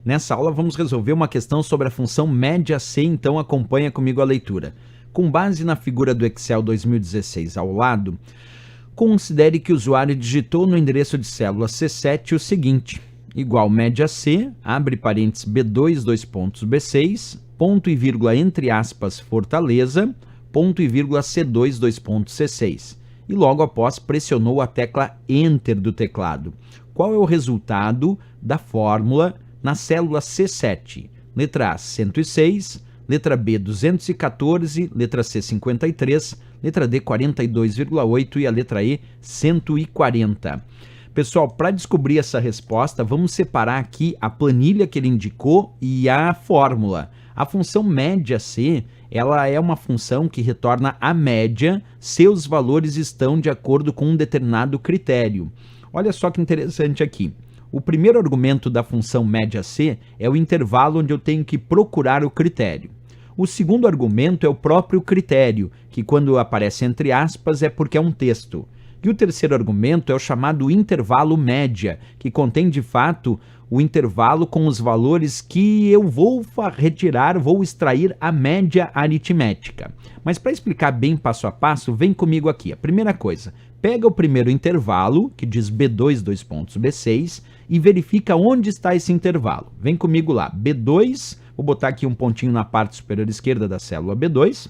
Nessa aula vamos resolver uma questão sobre a função média C, então acompanha comigo a leitura. Com base na figura do Excel 2016 ao lado, considere que o usuário digitou no endereço de célula C7 o seguinte: igual média C, abre parênteses B2, dois pontos B6, ponto e vírgula entre aspas Fortaleza, ponto e vírgula C2, dois pontos C6. E logo após pressionou a tecla Enter do teclado. Qual é o resultado da fórmula na célula C7? Letra A, 106, letra B, 214, letra C, 53, letra D, 42,8 e a letra E, 140. Pessoal, para descobrir essa resposta, vamos separar aqui a planilha que ele indicou e a fórmula. A função média C, ela é uma função que retorna a média se os valores estão de acordo com um determinado critério. Olha só que interessante aqui. O primeiro argumento da função média C é o intervalo onde eu tenho que procurar o critério. O segundo argumento é o próprio critério, que quando aparece entre aspas é porque é um texto. E o terceiro argumento é o chamado intervalo média, que contém de fato o intervalo com os valores que eu vou retirar, vou extrair a média aritmética. Mas para explicar bem passo a passo, vem comigo aqui. A primeira coisa, pega o primeiro intervalo, que diz B2, dois pontos B6, e verifica onde está esse intervalo. Vem comigo lá, B2, vou botar aqui um pontinho na parte superior esquerda da célula B2,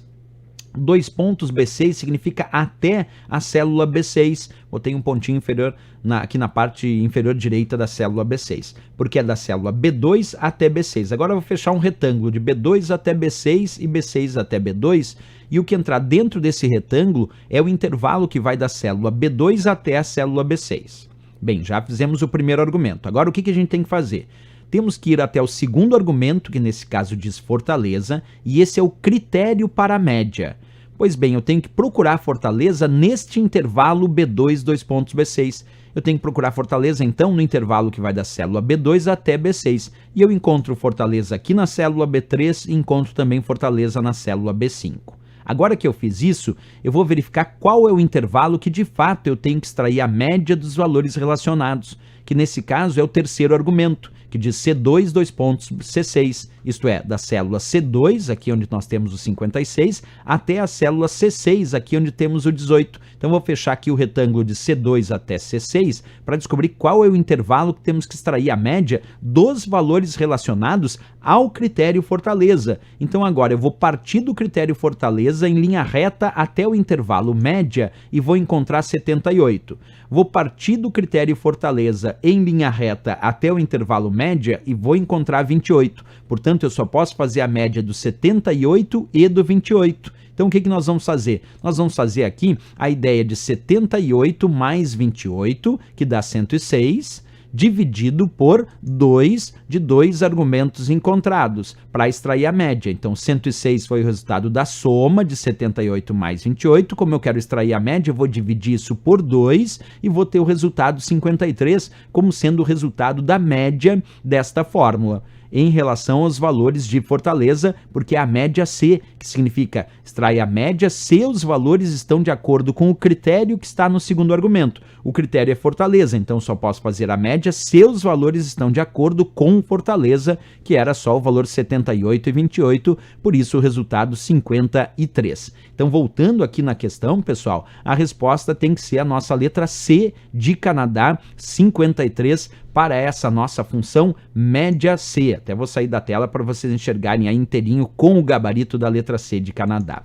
dois pontos B6 significa até a célula B6, botei um pontinho inferior aqui na parte inferior direita da célula B6, porque é da célula B2 até B6. Agora eu vou fechar um retângulo de B2 até B6 e B6 até B2, e o que entrar dentro desse retângulo é o intervalo que vai da célula B2 até a célula B6. Bem, já fizemos o primeiro argumento. Agora o que a gente tem que fazer? Temos que ir até o segundo argumento, que nesse caso diz Fortaleza, e esse é o critério para a média. Pois bem, eu tenho que procurar Fortaleza neste intervalo B2, dois pontos B6. Eu tenho que procurar Fortaleza, então, no intervalo que vai da célula B2 até B6. E eu encontro Fortaleza aqui na célula B3 e encontro também Fortaleza na célula B5. Agora que eu fiz isso, eu vou verificar qual é o intervalo que de fato eu tenho que extrair a média dos valores relacionados, que nesse caso é o terceiro argumento, que diz C2, dois pontos C6, isto é, da célula C2, aqui onde nós temos o 56, até a célula C6, aqui onde temos o 18. Então vou fechar aqui o retângulo de C2 até C6 para descobrir qual é o intervalo que temos que extrair a média dos valores relacionados ao critério Fortaleza. Então agora eu vou partir do critério Fortaleza em linha reta até o intervalo média e vou encontrar 78. Vou partir do critério Fortaleza em linha reta até o intervalo média e vou encontrar 28. Portanto, eu só posso fazer a média do 78 e do 28. Então, o que nós vamos fazer? Nós vamos fazer aqui a ideia de 78 mais 28, que dá 106, dividido por 2 de dois argumentos encontrados, para extrair a média. Então, 106 foi o resultado da soma de 78 mais 28. Como eu quero extrair a média, eu vou dividir isso por 2 e vou ter o resultado 53 como sendo o resultado da média desta fórmula, em relação aos valores de Fortaleza, porque é a média C, que significa extrair a média se os valores estão de acordo com o critério que está no segundo argumento. O critério é Fortaleza, então só posso fazer a média se os valores estão de acordo com Fortaleza, que era só o valor 78 e 28, por isso o resultado 53. Então, voltando aqui na questão, pessoal, a resposta tem que ser a nossa letra C de Canadá, 53, para essa nossa função média C. Até vou sair da tela para vocês enxergarem aí inteirinho com o gabarito da letra C de Canadá.